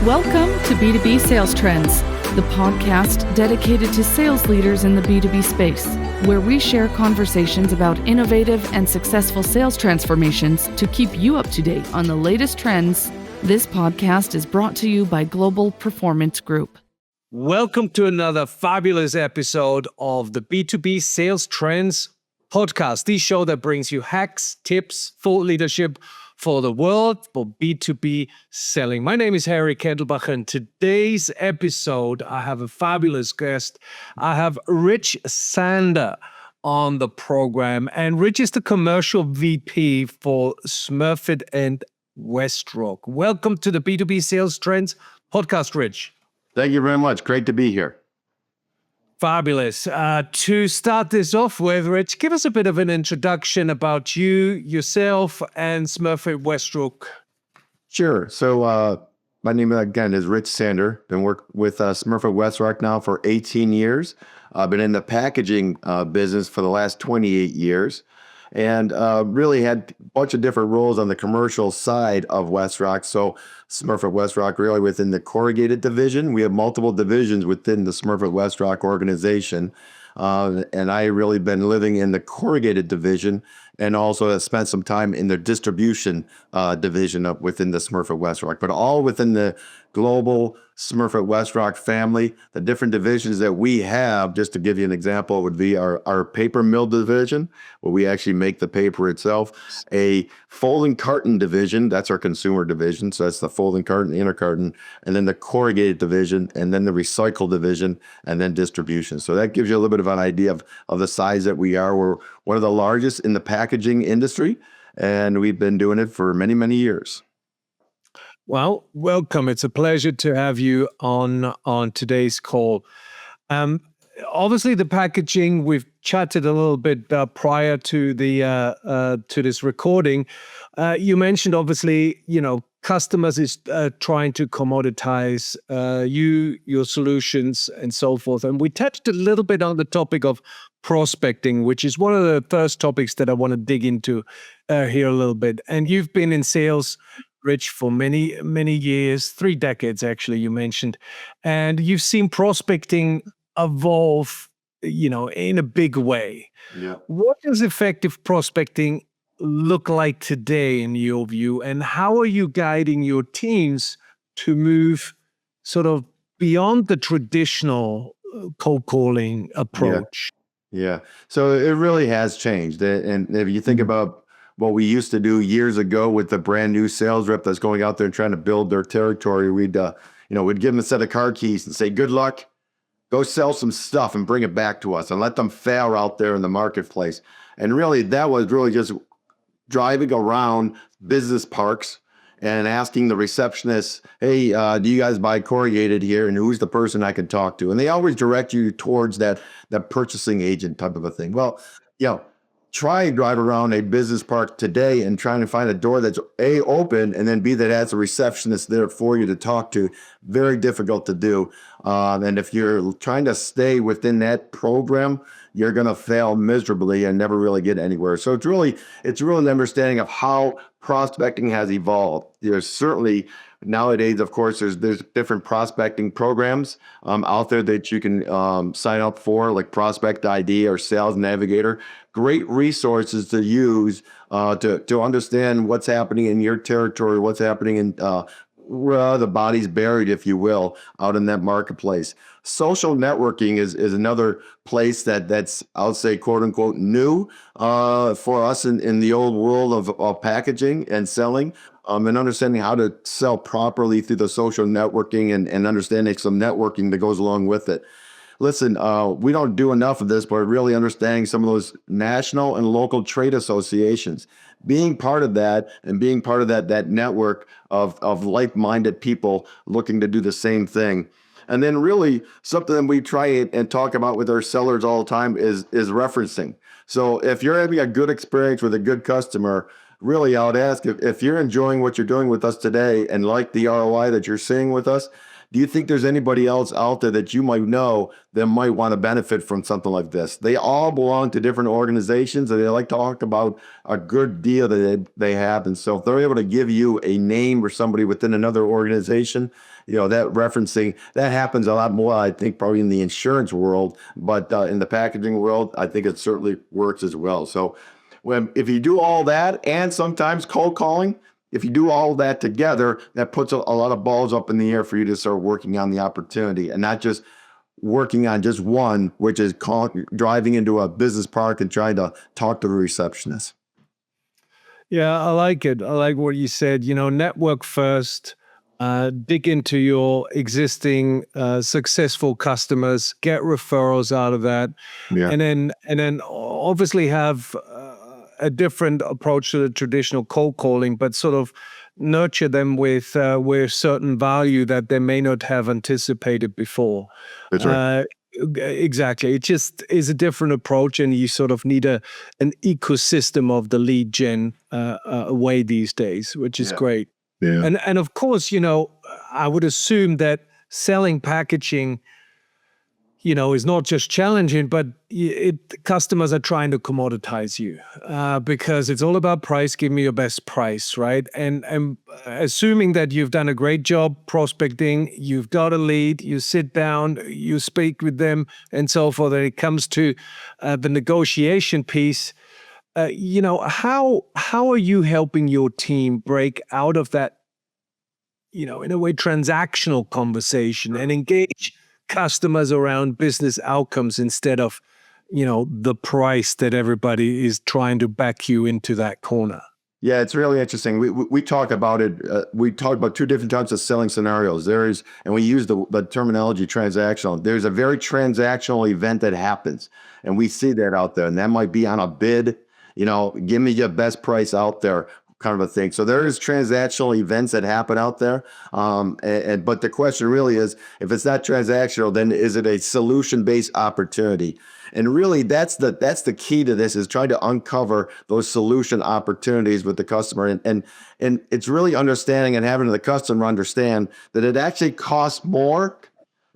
Welcome to B2B Sales Trends, the podcast dedicated to sales leaders in the B2B space, where we share conversations about innovative and successful sales transformations to keep you up to date on the latest trends. This podcast is brought to you by Global Performance Group. Welcome to another fabulous episode of the B2B Sales Trends podcast, the show that brings you hacks, tips, thought leadership for the world for B2B selling. My name is Harry Kendlbacher, and today's episode, I have a fabulous guest. I have Rich Sander on the program, and Rich is the commercial VP for Smurfit WestRock. Welcome to the B2B Sales Trends podcast, Rich. Thank you very much. Great to be here. Fabulous. To start this off with, Rich, give us a bit of an introduction about you, yourself, and Smurfit WestRock. Sure. So my name, again, is Rich Sander. Been working with Smurfit WestRock now for 18 years. I've been in the packaging business for the last 28 years. And really had a bunch of different roles on the commercial side of WestRock. So Smurfit WestRock really within the corrugated division. We have multiple divisions within the Smurfit WestRock organization. And I really been living in the corrugated division and also have spent some time in the distribution division up within the Smurfit WestRock, but all within the global Smurfit WestRock family. The different divisions that we have, just to give you an example, would be our paper mill division, where we actually make the paper itself, a folding carton division, that's our consumer division, so that's the folding carton, inner carton, and then the corrugated division, and then the recycle division, and then distribution. So that gives you a little bit of an idea of the size that we are. We're one of the largest in the packaging industry, and we've been doing it for many, many years. Well, welcome. It's a pleasure to have you on today's call. Obviously, the packaging, we've chatted a little bit prior to the to this recording. You mentioned, obviously, customers is trying to commoditize your solutions and so forth. And we touched a little bit on the topic of prospecting, which is one of the first topics that I want to dig into here a little bit. And you've been in sales, Rich, for many, many years, 3 decades, actually, you mentioned. And you've seen prospecting evolve, in a big way. Yeah. What does effective prospecting look like today in your view? And how are you guiding your teams to move sort of beyond the traditional cold calling approach? Yeah. So it really has changed. And if you think about what we used to do years ago with the brand new sales rep that's going out there and trying to build their territory, we'd give them a set of car keys and say, good luck, go sell some stuff and bring it back to us and let them fail out there in the marketplace. And really, that was really just driving around business parks and asking the receptionists, hey, do you guys buy corrugated here? And who's the person I can talk to? And they always direct you towards that purchasing agent type of a thing. Well, try and drive around a business park today and trying to find a door that's A, open, and then B, that has a receptionist there for you to talk to. Very difficult to do. And if you're trying to stay within that program, you're going to fail miserably and never really get anywhere. So it's really an understanding of how prospecting has evolved. There's certainly nowadays, of course, there's different prospecting programs out there that you can sign up for, like Prospect ID or Sales Navigator. Great resources to use to understand what's happening in your territory, what's happening in where the body's buried, if you will, out in that marketplace. Social networking is another place that's, I would say, quote unquote, new for us in the old world of packaging and selling. And understanding how to sell properly through the social networking and understanding some networking that goes along with it. Listen, we don't do enough of this, but really understanding some of those national and local trade associations, being part of that and being part of that network of like-minded people looking to do the same thing. And then really something that we try and talk about with our sellers all the time is referencing. So if you're having a good experience with a good customer, really, I would ask if you're enjoying what you're doing with us today and like the ROI that you're seeing with us, Do you think there's anybody else out there that you might know that might want to benefit from something like this? They all belong to different organizations, and they like to talk about a good deal that they have. And so if they're able to give you a name or somebody within another organization, that referencing, that happens a lot more, I think, probably in the insurance world, but in the packaging world, I think it certainly works as well. So if you do all that, and sometimes cold calling, if you do all that together, that puts a lot of balls up in the air for you to start working on the opportunity, and not just working on just one, which is driving into a business park and trying to talk to the receptionist. Yeah, I like it. I like what you said. Network first. Dig into your existing successful customers, get referrals out of that, Yeah. and then obviously have a different approach to the traditional cold calling, but sort of nurture them with certain value that they may not have anticipated before. That's right. Exactly. It just is a different approach, and you sort of need an ecosystem of the lead gen way these days, which is great. Yeah. And of course, I would assume that selling packaging, is not just challenging, but customers are trying to commoditize you because it's all about price. Give me your best price, right? And assuming that you've done a great job prospecting, you've got a lead, you sit down, you speak with them, and so forth. And it comes to the negotiation piece. How are you helping your team break out of that, in a way, transactional conversation and engage customers around business outcomes instead of, the price that everybody is trying to back you into that corner? Yeah, it's really interesting. We talk about it. We talk about two different types of selling scenarios. And we use the terminology transactional. There's a very transactional event that happens, and we see that out there. And that might be on a bid, give me your best price out there, kind of a thing. So there is transactional events that happen out there. But the question really is, if it's not transactional, then is it a solution-based opportunity? And really, that's the key to this, is trying to uncover those solution opportunities with the customer. And it's really understanding and having the customer understand that it actually costs more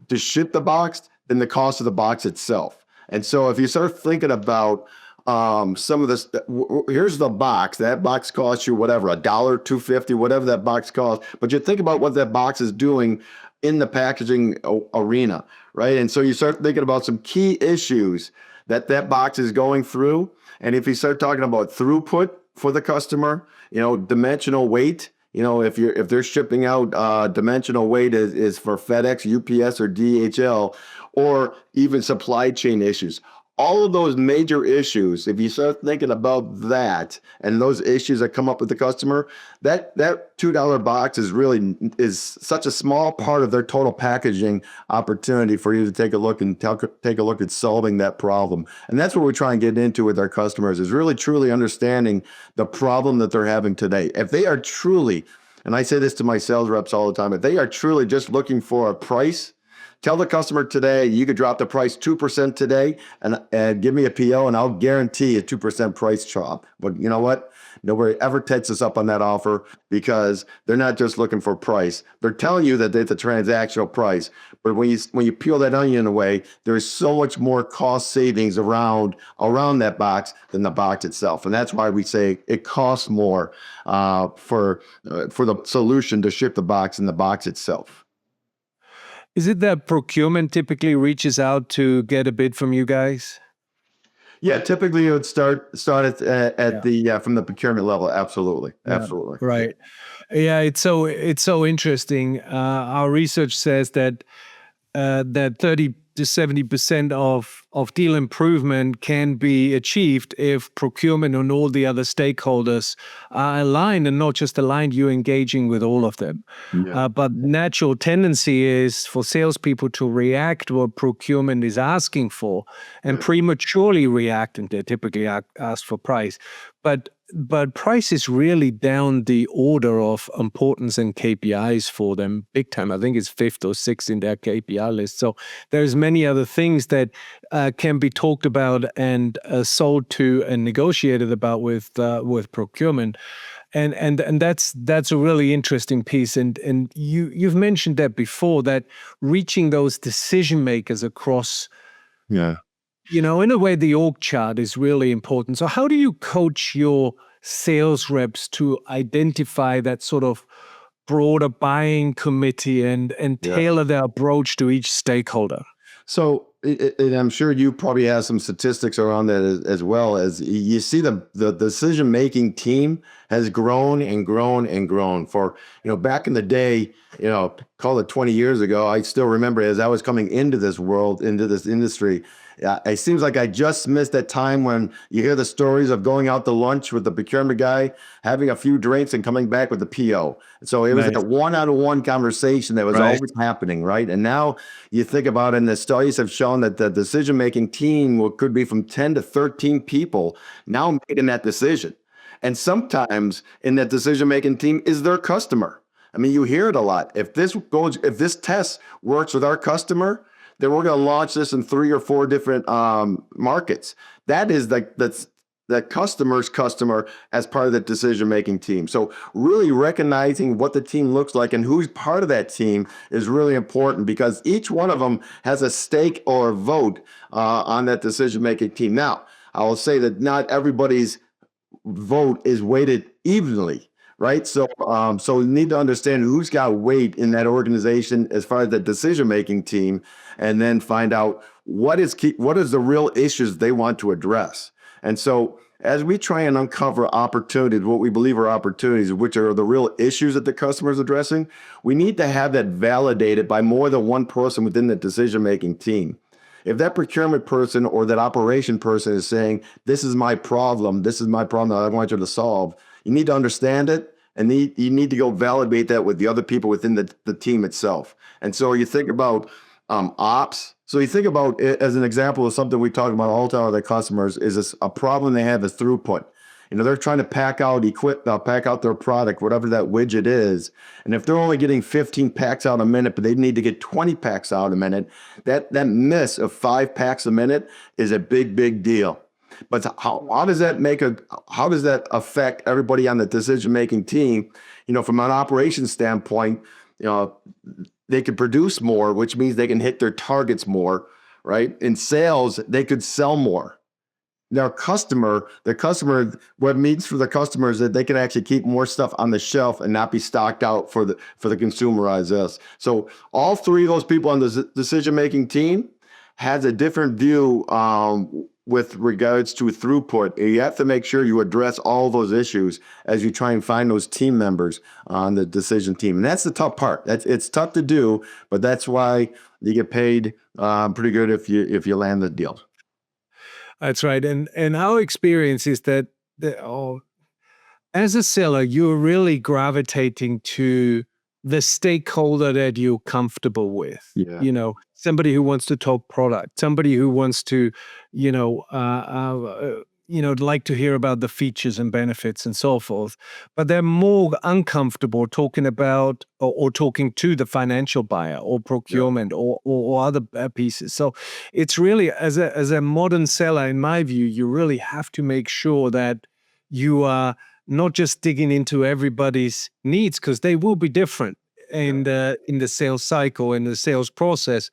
to ship the box than the cost of the box itself. And so if you start thinking about some of this, here's the box. That box costs you whatever, $1, $2.50, whatever that box costs. But you think about what that box is doing in the packaging arena, right? And so you start thinking about some key issues that box is going through. And if you start talking about throughput for the customer, dimensional weight, if they're shipping out, dimensional weight is for FedEx, UPS, or DHL, or even supply chain issues. All of those major issues, if you start thinking about that and those issues that come up with the customer, that $2 box is such a small part of their total packaging opportunity for you to take a look and take a look at solving that problem. And that's what we're trying to get into with our customers, is really truly understanding the problem that they're having today. If they are truly, and I say this to my sales reps all the time, if they are truly just looking for a price, tell the customer today, you could drop the price 2% today and give me a PO, and I'll guarantee a 2% price drop. But you know what? Nobody ever takes us up on that offer, because they're not just looking for price. They're telling you that it's a transactional price. But when you peel that onion away, there's so much more cost savings around that box than the box itself. And that's why we say it costs more for the solution to ship the box than the box itself. Is it that procurement typically reaches out to get a bid from you guys? Yeah, typically it would start at the from the procurement level. Absolutely, absolutely. Right. Yeah, it's so interesting. Our research says that 30 to 70% of deal improvement can be achieved if procurement and all the other stakeholders are aligned, and not just aligned, you're engaging with all of them. Yeah. But natural tendency is for salespeople to react to what procurement is asking for, and prematurely react, and they typically ask for price. But but price is really down the order of importance and KPIs for them big time. I think it's fifth or sixth in their KPI list. So there's many other things that can be talked about and sold to and negotiated about with procurement. And that's a really interesting piece. And you've mentioned that before, that reaching those decision makers across, Yeah. in a way, the org chart is really important. So how do you coach your sales reps to identify that sort of broader buying committee and Yeah. tailor their approach to each stakeholder? So, and I'm sure you probably have some statistics around that as well. As you see, the decision-making team has grown and grown and grown. For, back in the day, call it 20 years ago, I still remember as I was coming into this world, into this industry, it seems like I just missed that time when you hear the stories of going out to lunch with the procurement guy, having a few drinks and coming back with the PO. So it was Nice. like a one-on-one conversation that was Right. always happening, right? And now you think about it, and the studies have shown that the decision-making team could be from 10 to 13 people now making that decision. And sometimes in that decision-making team is their customer. I mean, you hear it a lot. If this test works with our customer, then we're going to launch this in 3 or 4 different markets. That is the customer's customer as part of the decision-making team. So really recognizing what the team looks like and who's part of that team is really important, because each one of them has a stake or a vote on that decision-making team. Now, I will say that not everybody's vote is weighted evenly, right? So you need to understand who's got weight in that organization as far as the decision-making team, and then find out what is the real issues they want to address. And so as we try and uncover opportunities, what we believe are opportunities, which are the real issues that the customer is addressing, we need to have that validated by more than one person within the decision-making team. If that procurement person or that operation person is saying, this is my problem that I want you to solve, you need to understand it, and you need to go validate that with the other people within the team itself. And so you think about ops. So you think about it as an example of something we talk about all the time with our customers, is a problem they have is throughput. They're trying to pack out their product, whatever that widget is. And if they're only getting 15 packs out a minute, but they need to get 20 packs out a minute, that miss of 5 packs a minute is a big, big deal. But how does that affect everybody on the decision-making team? From an operations standpoint, they could produce more, which means they can hit their targets more, right? In sales, they could sell more. Their customer, what it means for the customer is that they can actually keep more stuff on the shelf and not be stocked out for the consumer as us. So all 3 of those people on the decision-making team has a different view with regards to throughput. You have to make sure you address all those issues as you try and find those team members on the decision team. And that's the tough part. It's tough to do, but that's why you get paid pretty good if you land the deal. That's right. And our experience is that as a seller, you're really gravitating to the stakeholder that you're comfortable with. Yeah. Somebody who wants to talk product, somebody who wants to, like to hear about the features and benefits and so forth. But they're more uncomfortable talking about or talking to the financial buyer or procurement or other pieces. So it's really, as a modern seller, in my view, you really have to make sure that you are not just digging into everybody's needs, because they will be different in the sales cycle, in the sales process,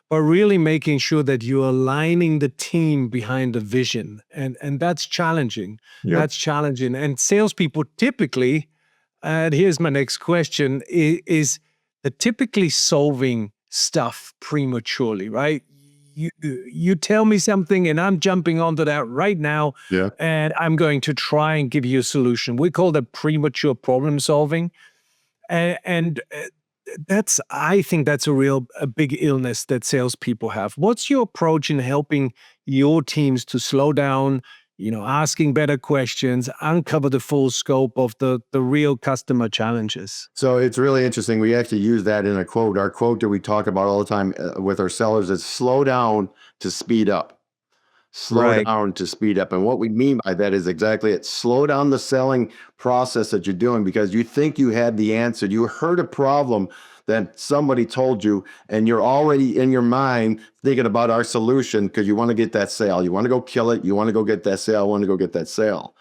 but really making sure that you're aligning the team behind the vision. And that's challenging. Yep. That's challenging. And salespeople typically, and here's my next question, is they're typically solving stuff prematurely, right? You tell me something and I'm jumping onto that right now, and I'm going to try and give you a solution. We call that premature problem solving. And I think that's a big illness that salespeople have. What's your approach in helping your teams to slow down, asking better questions, uncover the full scope of the real customer challenges? So it's really interesting. We actually use that in a quote. Our quote that we talk about all the time with our sellers is slow down to speed up. slow Right. down to speed up. And what we mean by that is exactly it. Slow down the selling process that you're doing because you think you had the answer. You heard a problem that somebody told you, and you're already in your mind thinking about our solution because you want to get that sale. You want to go kill it. You want to go get that sale. Want to go get that sale.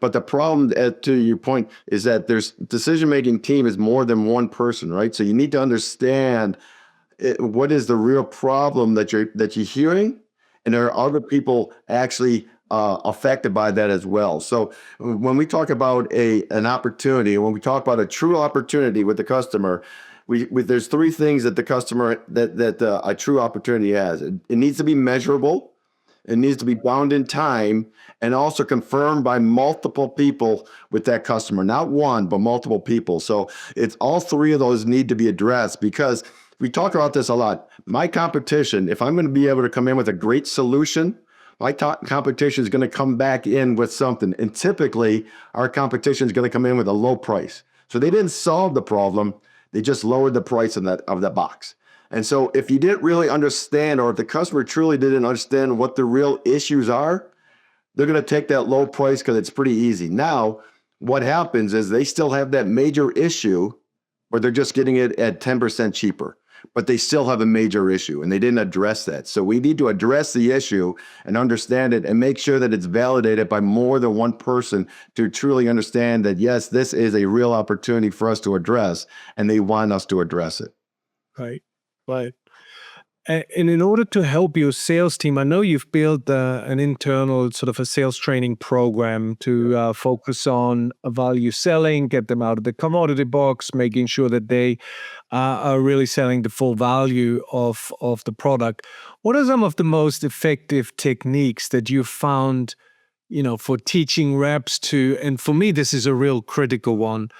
But the problem, to your point, is that there's decision-making team is more than one person, right? So you need to understand what is the real problem that you're hearing, and there are other people actually affected by that as well. So when we talk about an opportunity, when we talk about a true opportunity with the customer, there's three things that the customer that a true opportunity has. It needs to be measurable. It needs to be bound in time and also confirmed by multiple people with that customer, not one, but multiple people. So it's all three of those need to be addressed because we talk about this a lot. My competition, if I'm going to be able to come in with a great solution, my competition is going to come back in with something. And typically, our competition is going to come in with a low price. So they didn't solve the problem. They just lowered the price of that box. And so if you didn't really understand, or if the customer truly didn't understand what the real issues are, they're going to take that low price because it's pretty easy. Now, what happens is they still have that major issue, or they're just getting it at 10% cheaper, but they still have a major issue and they didn't address that. So we need to address the issue and understand it and make sure that it's validated by more than one person to truly understand that, yes, this is a real opportunity for us to address and they want us to address it. Right. Right. And in order to help your sales team, I know you've built an internal sort of a sales training program to focus on value selling, get them out of the commodity box, making sure that they are really selling the full value of the product. What are some of the most effective techniques that you found, for teaching reps to, and for me, this is a real critical one,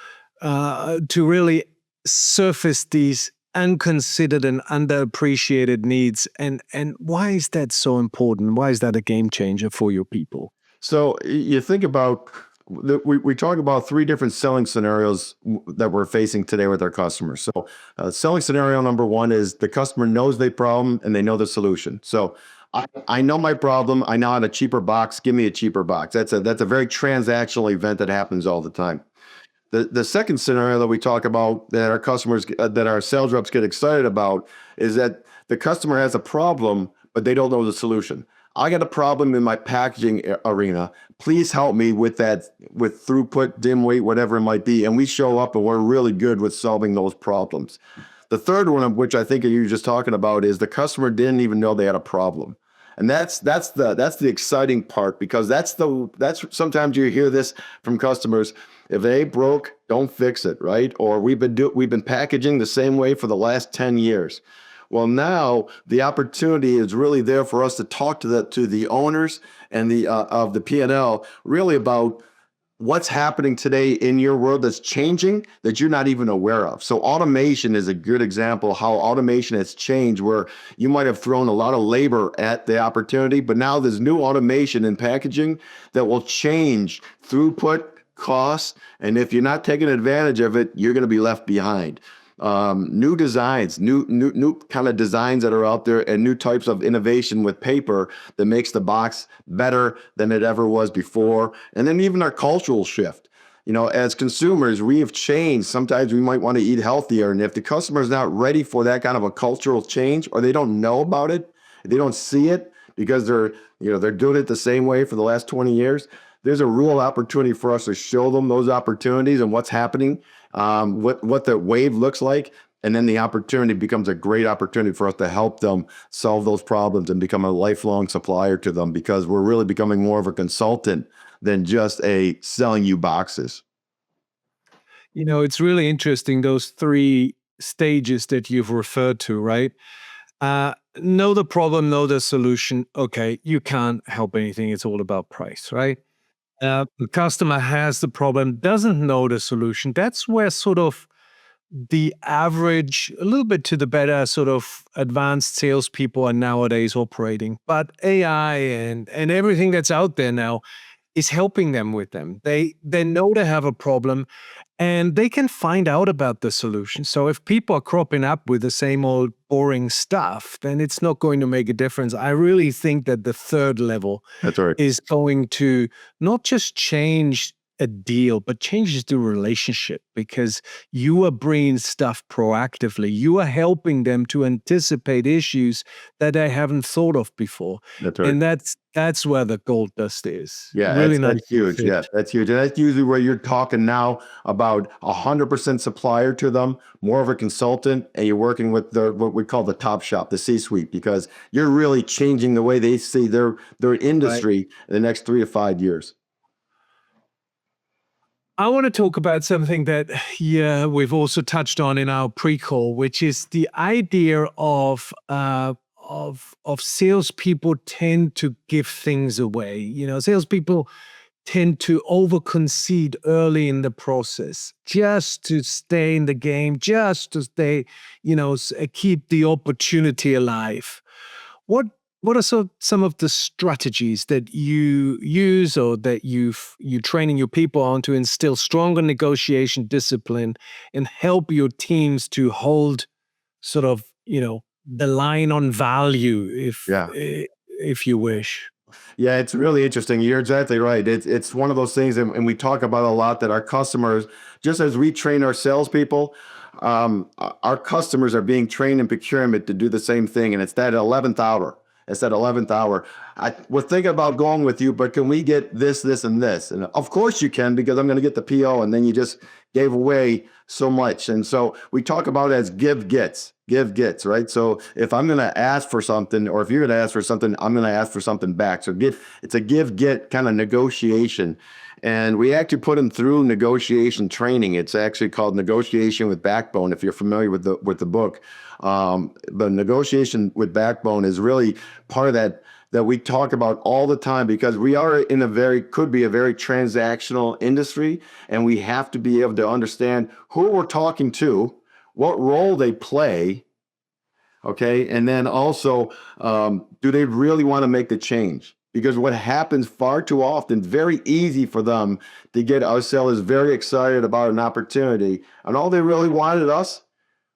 to really surface these unconsidered and underappreciated needs, and why is that so important? Why is that a game changer for your people? So you think about we talk about three different selling scenarios that we're facing today with our customers. So selling scenario number one is the customer knows the problem and they know the solution. So I know my problem. I know how a cheaper box. Give me a cheaper box. That's a very transactional event that happens all the time. The second scenario that we talk about that our customers, that our sales reps get excited about is that the customer has a problem, but they don't know the solution. I got a problem in my packaging arena. Please help me with that, with throughput, dim weight, whatever it might be. And we show up and we're really good with solving those problems. The third one, of which I think you were just talking about, is the customer didn't even know they had a problem. And that's the exciting part, because that's sometimes you hear this from customers. If they ain't broke, don't fix it, right? Or we've been packaging the same way for the last 10 years. Well, now the opportunity is really there for us to talk to the owners and of the P&L really about what's happening today in your world that's changing that you're not even aware of. So automation is a good example of how automation has changed, where you might have thrown a lot of labor at the opportunity, but now there's new automation in packaging that will change throughput, costs, and if you're not taking advantage of it, you're going to be left behind. New designs, new kind of designs that are out there, and new types of innovation with paper that makes the box better than it ever was before. And then even our cultural shift. As consumers, we have changed. Sometimes we might want to eat healthier, and if the customer is not ready for that kind of a cultural change, or they don't know about it, they don't see it because they're doing it the same way for the last 20 years. There's a real opportunity for us to show them those opportunities and what's happening, what the wave looks like. And then the opportunity becomes a great opportunity for us to help them solve those problems and become a lifelong supplier to them, because we're really becoming more of a consultant than just a selling you boxes. It's really interesting, those three stages that you've referred to, right? Know the problem, know the solution. Okay, you can't help anything. It's all about price, right? The customer has the problem, doesn't know the solution. That's where sort of the average, a little bit to the better, sort of advanced salespeople are nowadays operating. But AI and everything that's out there now is helping them with them. They know they have a problem, and they can find out about the solution. So if people are cropping up with the same old boring stuff, then it's not going to make a difference. I really think that the third level That's right. is going to not just change a deal, but changes the relationship, because you are bringing stuff proactively. You are helping them to anticipate issues that they haven't thought of before. That's right. And that's where the gold dust is. Yeah, Really that's nice. huge. Yeah, that's huge. And that's usually where you're talking now about 100% supplier to them, more of a consultant, and you're working with what we call the top shop, the C-suite, because you're really changing the way they see their industry in the next 3 to 5 years. I want to talk about something that we've also touched on in our pre-call, which is the idea of salespeople tend to give things away. You know, salespeople tend to overconcede early in the process just to stay in the game, just to stay, keep the opportunity alive. What are some of the strategies that you use or that you training your people on to instill stronger negotiation discipline and help your teams to hold sort of, the line on value, if you wish? Yeah, it's really interesting. You're exactly right. It's one of those things, and we talk about a lot, that our customers, just as we train our salespeople, our customers are being trained in procurement to do the same thing, and it's that 11th hour. It's that 11th hour. We're thinking about going with you, but can we get this, this, and this? And of course you can, because I'm going to get the PO, and then you just gave away so much. And so we talk about it as give gets, right? So if I'm going to ask for something, or if you're going to ask for something, I'm going to ask for something back. So it's a give get kind of negotiation. And we actually put them through negotiation training. It's actually called Negotiation with Backbone, if you're familiar with the book. The negotiation with backbone is really part of that we talk about all the time, because we are in could be a very transactional industry, and we have to be able to understand who we're talking to, what role they play, okay, and then also, do they really want to make the change? Because what happens far too often, very easy for them to get our sellers very excited about an opportunity, and all they really wanted us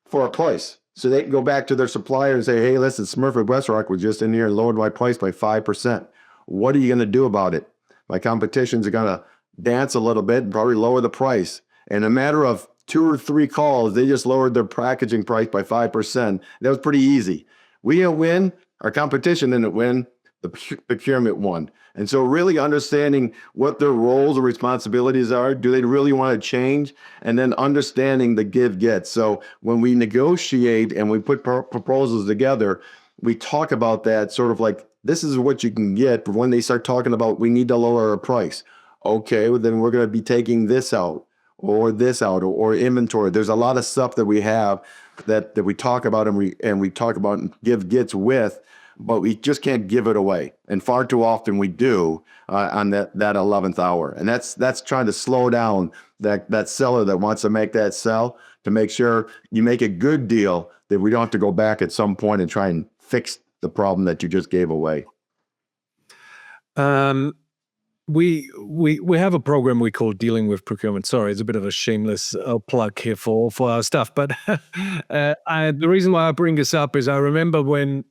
for a price. So they can go back to their supplier and say, hey, listen, Smurfit WestRock was just in here and lowered my price by 5%. What are you going to do about it? My competitions are going to dance a little bit and probably lower the price. In a matter of 2 or 3 calls, they just lowered their packaging price by 5%. That was pretty easy. We didn't win. Our competition didn't win. The procurement won. And so really understanding what their roles or responsibilities are, do they really want to change? And then understanding the give get. So when we negotiate and we put proposals together, we talk about that sort of like, this is what you can get. But when they start talking about, we need to lower our price. Okay, well, then we're going to be taking this out or this out or inventory. There's a lot of stuff that we have that we talk about and we talk about and give gets with, but we just can't give it away. And far too often we do on that 11th hour. And that's trying to slow down that seller that wants to make that sell, to make sure you make a good deal, that we don't have to go back at some point and try and fix the problem that you just gave away. We have a program we call Dealing with Procurement. Sorry, it's a bit of a shameless plug here for our stuff. But the reason why I bring this up is I remember when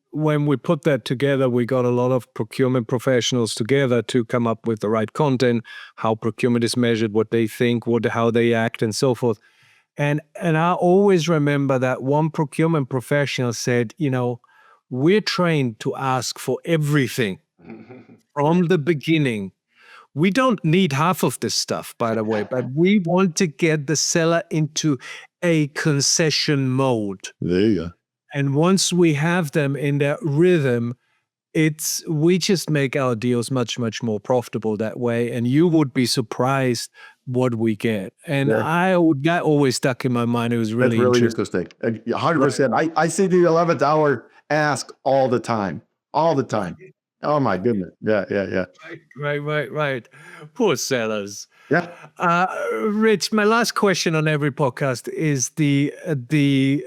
we put that together, we got a lot of procurement professionals together to come up with the right content, how procurement is measured, what they think, how they act, and so forth. And I always remember that one procurement professional said, we're trained to ask for everything from the beginning. We don't need half of this stuff, by the way, but we want to get the seller into a concession mode. There you go. And once we have them in that rhythm, we just make our deals much, much more profitable that way. And you would be surprised what we get. And that always stuck in my mind. It was really interesting. 100%. I see the 11th hour ask all the time. Oh my goodness. Yeah. Right. Poor sellers. Yeah. Rich, my last question on every podcast is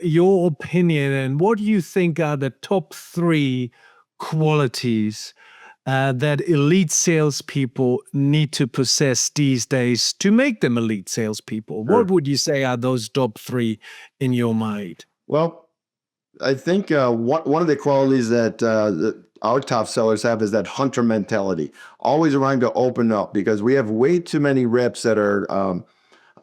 your opinion and what do you think are the top 3 qualities that elite salespeople need to possess these days to make them elite salespeople? Sure. What would you say are those top three in your mind? Well, I think one of the qualities that our top sellers have is that hunter mentality, always trying to open up, because we have way too many reps that are,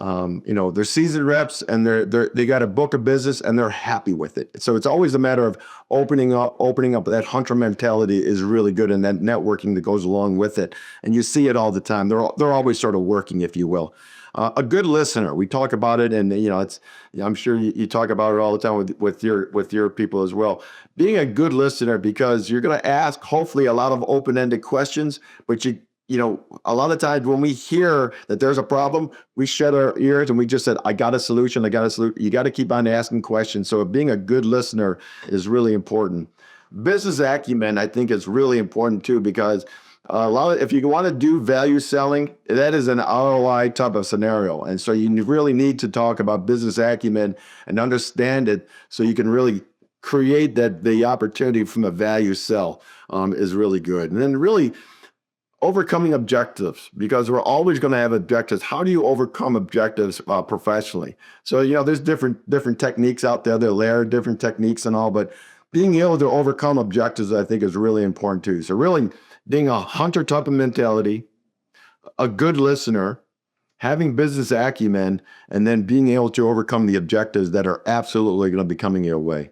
they're seasoned reps and they got a book of business and they're happy with it. So it's always a matter of opening up. That hunter mentality is really good, and that networking that goes along with it. And you see it all the time. They're always sort of working, if you will. A good listener. We talk about it, and I'm sure you talk about it all the time with your people as well. Being a good listener, because you're going to ask hopefully a lot of open-ended questions, but a lot of times when we hear that there's a problem, we shut our ears and we just said, I got a solution. You got to keep on asking questions. So being a good listener is really important. Business acumen, I think, is really important too, because if you want to do value selling, that is an ROI type of scenario. And so you really need to talk about business acumen and understand it, so you can really create the opportunity from a value sell is really good. And then really overcoming objectives, because we're always going to have objectives. How do you overcome objectives professionally? So, there's different techniques out there. There are different techniques and all, but being able to overcome objectives, I think, is really important too. So really being a hunter type of mentality, a good listener, having business acumen, and then being able to overcome the objectives that are absolutely going to be coming your way.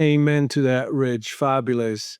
Amen to that, Rich. Fabulous.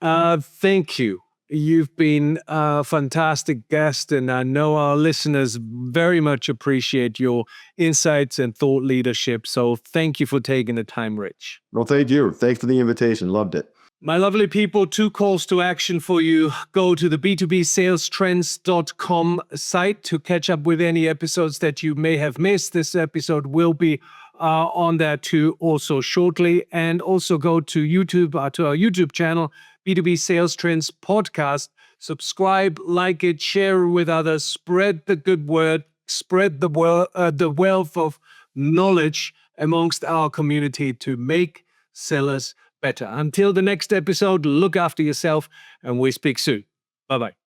Thank you. You've been a fantastic guest, and I know our listeners very much appreciate your insights and thought leadership. So thank you for taking the time, Rich. Well, thank you. Thanks for the invitation. Loved it. My lovely people, 2 calls to action for you. Go to the b2bsalestrends.com site to catch up with any episodes that you may have missed. This episode will be on there too also shortly. And also go to YouTube, to our YouTube channel, B2B Sales Trends Podcast. Subscribe, like it, share it with others, spread the good word, spread the wealth of knowledge amongst our community to make sellers better. Until the next episode, look after yourself, and we speak soon. Bye-bye.